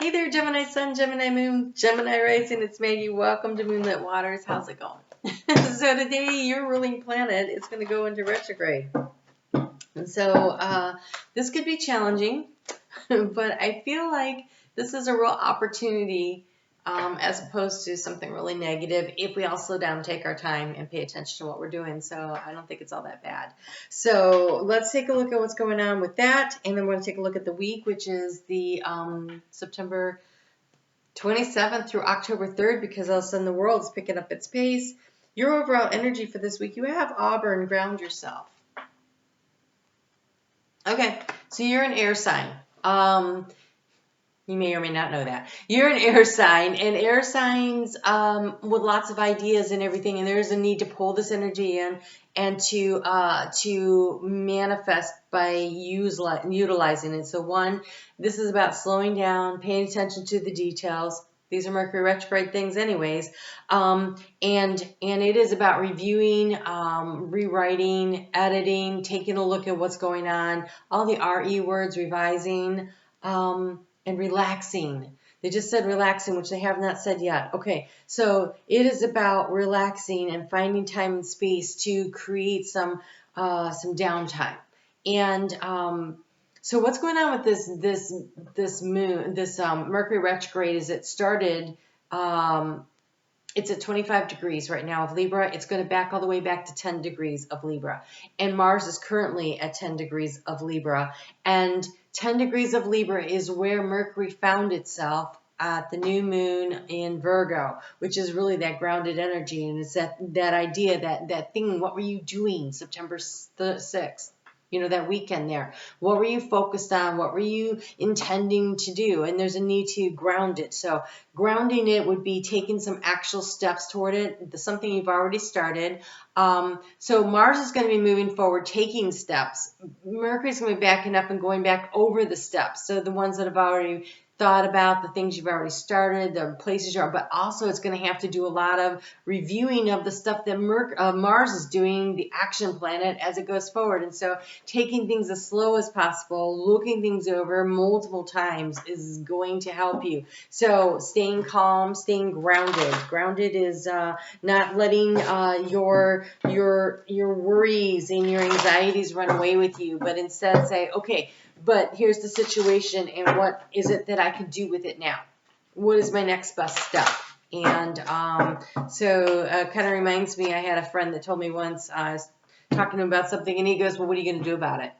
Hey there, Gemini Sun, Gemini Moon, Gemini Rising. It's Maggie. Welcome to Moonlit Waters. How's it going? So today, your ruling planet is going to go into retrograde. And so this could be challenging, but I feel like this is a real opportunity as opposed to something really negative if we all slow down, take our time, and pay attention to what we're doing. So I don't think it's all that bad. So let's take a look at what's going on with that, and then we're going to take a look at the week, which is the September 27th through October 3rd, because all of a sudden the world is picking up its pace. Your overall energy for this week, you have Auburn, ground yourself. Okay, so you're an air sign. You may or may not know that. You're an air sign, and air signs with lots of ideas and everything, and there's a need to pull this energy in and to manifest by utilizing it. So one, this is about slowing down, paying attention to the details. These are Mercury retrograde things anyways. And it is about reviewing, rewriting, editing, taking a look at what's going on, all the RE words, revising, and relaxing. They just said relaxing, which they have not said yet. Okay, so it is about relaxing and finding time and space to create some downtime. And so what's going on with this Mercury retrograde is it started. It's at 25 degrees right now of Libra. It's going to back all the way back to 10 degrees of Libra. And Mars is currently at 10 degrees of Libra. And 10 degrees of Libra is where Mercury found itself at the new moon in Virgo, which is really that grounded energy. And it's that idea, that thing, what were you doing September 6th? You know, that weekend there. What were you focused on? What were you intending to do? And there's a need to ground it. So grounding it would be taking some actual steps toward it, something you've already started. So Mars is going to be moving forward, taking steps. Mercury's going to be backing up and going back over the steps. So the ones that have already thought about, the things you've already started, the places you are, but also it's going to have to do a lot of reviewing of the stuff that Mars is doing, the action planet, as it goes forward. And so taking things as slow as possible, looking things over multiple times is going to help you. So staying calm, staying grounded. Grounded is not letting your worries and your anxieties run away with you, but instead say, okay, but here's the situation, and what is it that I can do with it now? What is my next best step? And so kind of reminds me, I had a friend that told me once, I was talking to him about something, and he goes, well, what are you going to do about it?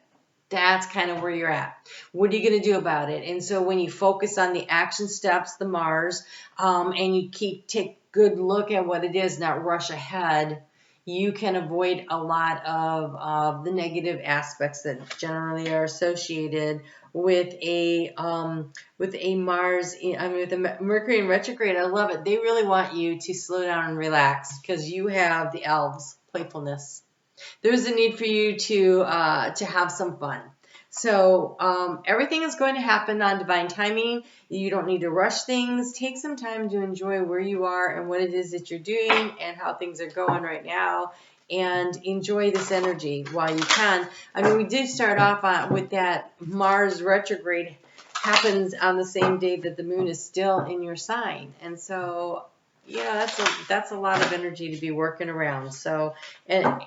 That's kind of where you're at. What are you going to do about it? And so when you focus on the action steps, the Mars, and you take good look at what it is, not rush ahead, you can avoid a lot of the negative aspects that generally are associated with a Mars, with a Mercury in retrograde. I love it. They really want you to slow down and relax because you have the elves, playfulness. There's a need for you to have some fun. So everything is going to happen on divine timing. You don't need to rush things. Take some time to enjoy where you are and what it is that you're doing and how things are going right now, and enjoy this energy while you can. I mean, we did start off with that Mars retrograde happens on the same day that the moon is still in your sign. And so, yeah, that's a lot of energy to be working around. So, and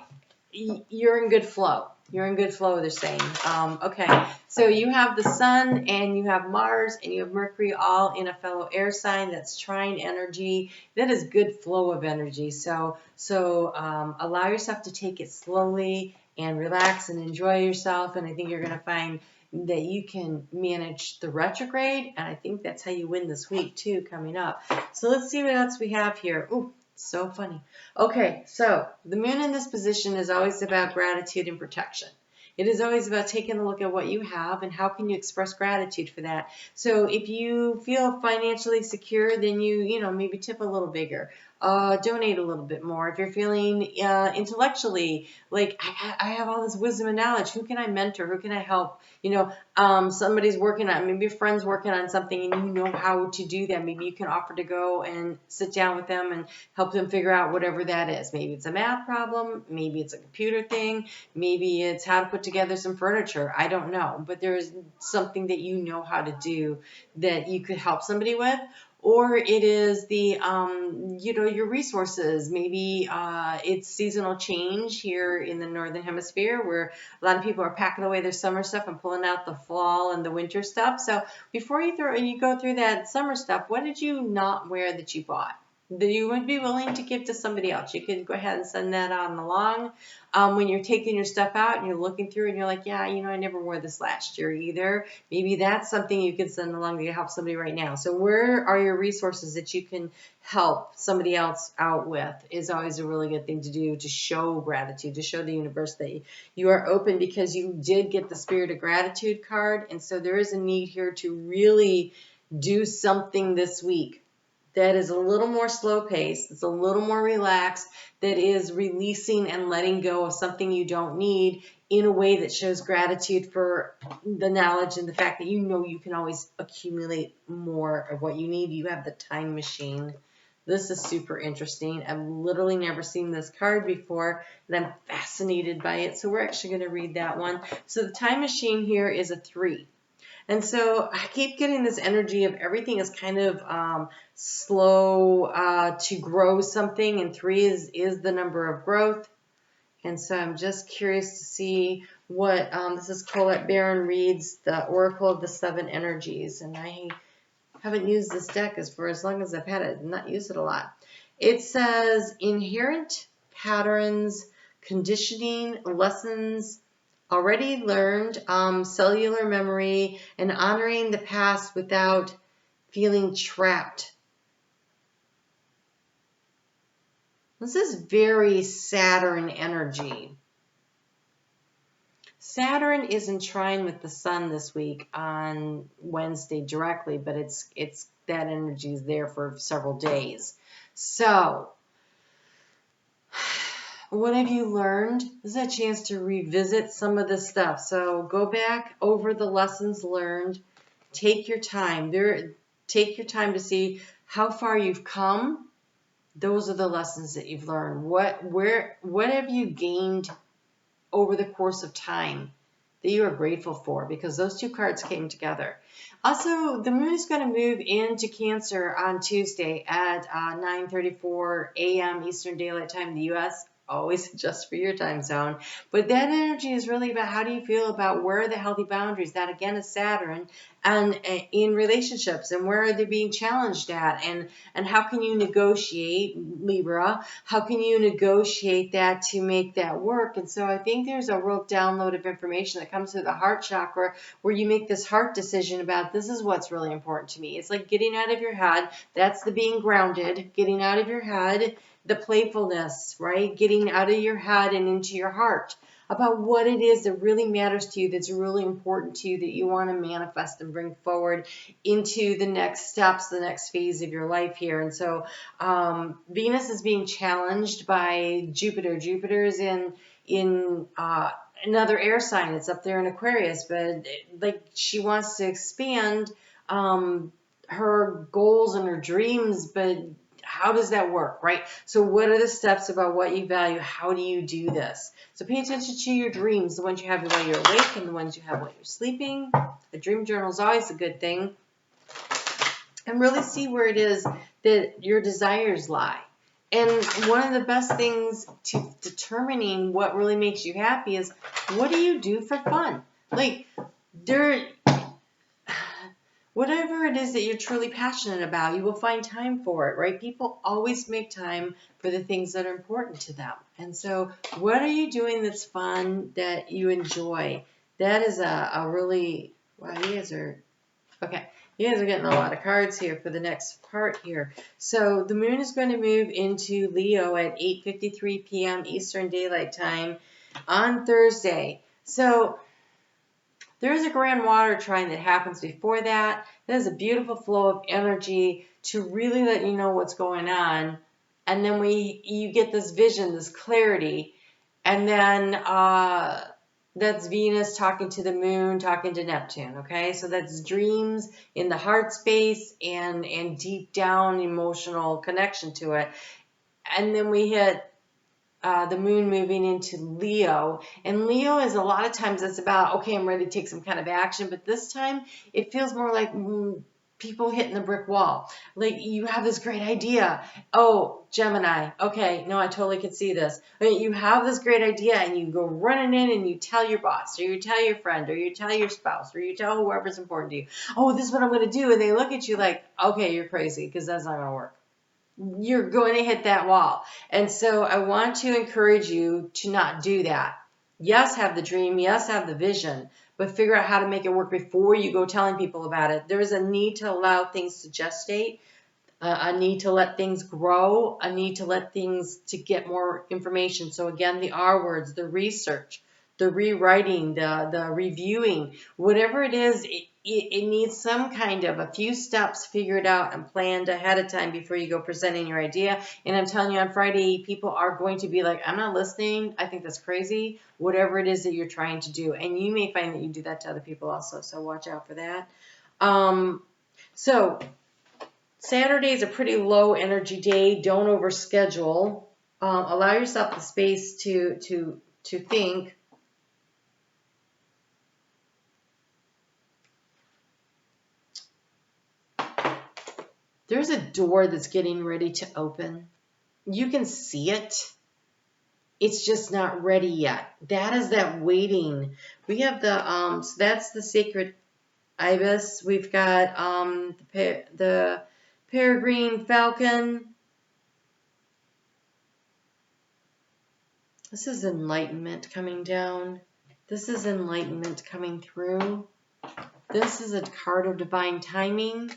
you're in good flow. You're in good flow, they're saying. Okay, so you have the Sun, and you have Mars, and you have Mercury all in a fellow air sign. That's trine energy. That is good flow of energy. So allow yourself to take it slowly and relax and enjoy yourself. And I think you're going to find that you can manage the retrograde. And I think that's how you win this week, too, coming up. So let's see what else we have here. Ooh. So funny. Okay, so the moon in this position is always about gratitude and protection. It is always about taking a look at what you have and how can you express gratitude for that. So if you feel financially secure, then you maybe tip a little bigger. donate a little bit more. If you're feeling intellectually like I have all this wisdom and knowledge, who can I mentor? Who can I help? Somebody's working on, maybe a friend's working on something and you know how to do that. Maybe you can offer to go and sit down with them and help them figure out whatever that is. Maybe it's a math problem, maybe it's a computer thing, maybe it's how to put together some furniture. I don't know, but there's something that you know how to do that you could help somebody with. Or it is your resources. Maybe it's seasonal change here in the Northern Hemisphere where a lot of people are packing away their summer stuff and pulling out the fall and the winter stuff. So before you go through that summer stuff, what did you not wear that you bought that you would be willing to give to somebody else? You could go ahead and send that on along. When you're taking your stuff out and you're looking through and you're like, yeah, I never wore this last year either. Maybe that's something you could send along to help somebody right now. So where are your resources that you can help somebody else out with is always a really good thing to do, to show gratitude, to show the universe that you are open because you did get the Spirit of Gratitude card. And so there is a need here to really do something this week that is a little more slow paced, it's a little more relaxed, that is releasing and letting go of something you don't need in a way that shows gratitude for the knowledge and the fact that you can always accumulate more of what you need. You have the time machine. This is super interesting. I've literally never seen this card before, and I'm fascinated by it. So we're actually going to read that one. So the time machine here is a 3. And so I keep getting this energy of everything is kind of slow to grow something, and 3 is the number of growth. And so I'm just curious to see what, this is Colette Baron reads the Oracle of the 7 Energies, and I haven't used this deck for as long as I've had it, not used it a lot. It says inherent patterns, conditioning, lessons, already learned, cellular memory, and honoring the past without feeling trapped. This is very Saturn energy. Saturn is in trine with the Sun this week on Wednesday directly, but it's that energy is there for several days. So what have you learned? This is a chance to revisit some of this stuff. So go back over the lessons learned. Take your time. Take your time to see how far you've come. Those are the lessons that you've learned. What have you gained over the course of time that you are grateful for? Because those 2 cards came together. Also, the moon is going to move into Cancer on Tuesday at 9:34 a.m. Eastern Daylight Time in the U.S. Always adjust for your time zone. But that energy is really about how do you feel about where are the healthy boundaries? That again is Saturn, and in relationships, and where are they being challenged at, and how can you negotiate, Libra? How can you negotiate that to make that work? And so I think there's a real download of information that comes through the heart chakra where you make this heart decision about this is what's really important to me. It's like getting out of your head. That's the being grounded, getting out of your head. The playfulness, right? Getting out of your head and into your heart about what it is that really matters to you, that's really important to you, that you want to manifest and bring forward into the next steps, the next phase of your life here. And so Venus is being challenged by Jupiter. Jupiter is in another air sign. It's up there in Aquarius, but like she wants to expand her goals and her dreams, but how does that work, right? So what are the steps about what you value? How do you do this? So pay attention to your dreams, the ones you have while you're awake and the ones you have while you're sleeping. A dream journal is always a good thing. And really see where it is that your desires lie. And one of the best things to determining what really makes you happy is what do you do for fun? Like, whatever it is that you're truly passionate about, you will find time for it, right? People always make time for the things that are important to them. And so what are you doing that's fun, that you enjoy? That is a really, wow, you guys are getting a lot of cards here for the next part here. So the moon is going to move into Leo at 8:53 p.m. Eastern Daylight Time on Thursday. So there is a Grand Water Trine that happens before that. There's a beautiful flow of energy to really let you know what's going on. and then you get this vision, this clarity, and then that's Venus talking to the moon, talking to Neptune, okay? So that's dreams in the heart space and deep down emotional connection to it. And then we hit the moon moving into Leo. And Leo is a lot of times it's about, okay, I'm ready to take some kind of action. But this time it feels more like people hitting the brick wall. Like you have this great idea. Oh, Gemini. Okay, no, I totally could see this. You have this great idea and you go running in and you tell your boss or you tell your friend or you tell your spouse or you tell whoever's important to you. Oh, this is what I'm going to do. And they look at you like, okay, you're crazy because that's not going to work. You're going to hit that wall. And so I want to encourage you to not do that. Yes, have the dream. Yes, have the vision, but figure out how to make it work before you go telling people about it. There is a need to allow things to gestate, a need to let things grow, a need to let things to get more information. So again, the R words, the research, the rewriting, the reviewing, whatever it is, it needs some kind of a few steps figured out and planned ahead of time before you go presenting your idea. And I'm telling you, on Friday, people are going to be like, I'm not listening. I think that's crazy. Whatever it is that you're trying to do. And you may find that you do that to other people also. So watch out for that. So Saturday is a pretty low energy day. Don't overschedule. Allow yourself the space to think. There's a door that's getting ready to open. You can see it. It's just not ready yet. That is that waiting. We have the so that's the sacred ibis. We've got the peregrine falcon. This is enlightenment coming down. This is enlightenment coming through. This is a card of divine timing.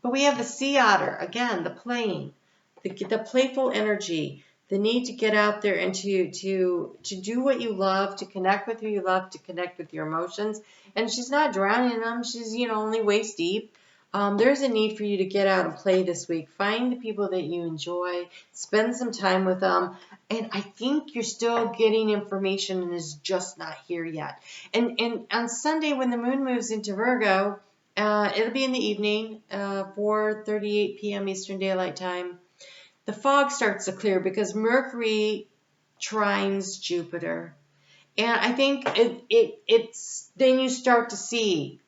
But we have the sea otter, again, the playing, the playful energy, the need to get out there and to do what you love, to connect with who you love, to connect with your emotions. And she's not drowning in them. She's, only waist deep. There's a need for you to get out and play this week. Find the people that you enjoy. Spend some time with them. And I think you're still getting information and it's just not here yet. And on Sunday when the moon moves into Virgo, it'll be in the evening, 4:38 p.m. Eastern Daylight Time. The fog starts to clear because Mercury trines Jupiter. And I think it's then you start to see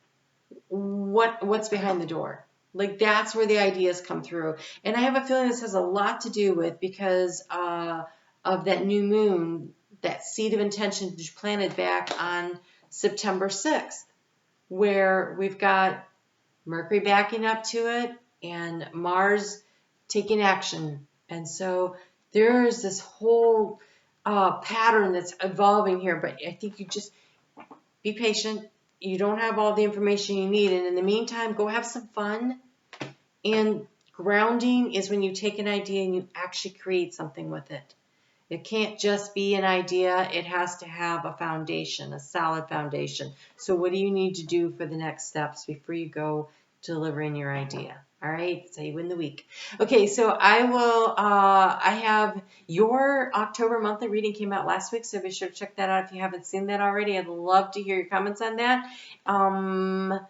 what's behind the door. Like that's where the ideas come through. And I have a feeling this has a lot to do with because of that new moon, that seed of intention planted back on September 6th. Where we've got Mercury backing up to it and Mars taking action. And so there's this whole pattern that's evolving here. But I think you just be patient. You don't have all the information you need. And in the meantime, go have some fun. And grounding is when you take an idea and you actually create something with it. It can't just be an idea. It has to have a foundation, a solid foundation. So what do you need to do for the next steps before you go delivering your idea? All right, that's how you win the week. Okay, so I have your October monthly reading came out last week, so be sure to check that out if you haven't seen that already. I'd love to hear your comments on that. And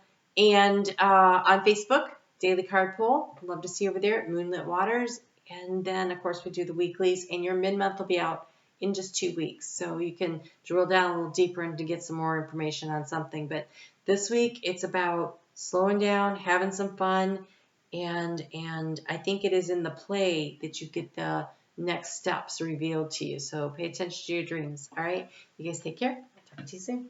on Facebook, Daily Card Pull. Love to see you over there at Moonlit Waters. And then, of course, we do the weeklies, and your mid-month will be out in just 2 weeks. So you can drill down a little deeper and to get some more information on something. But this week, it's about slowing down, having some fun, and I think it is in the play that you get the next steps revealed to you. So pay attention to your dreams, all right? You guys take care. I'll talk to you soon.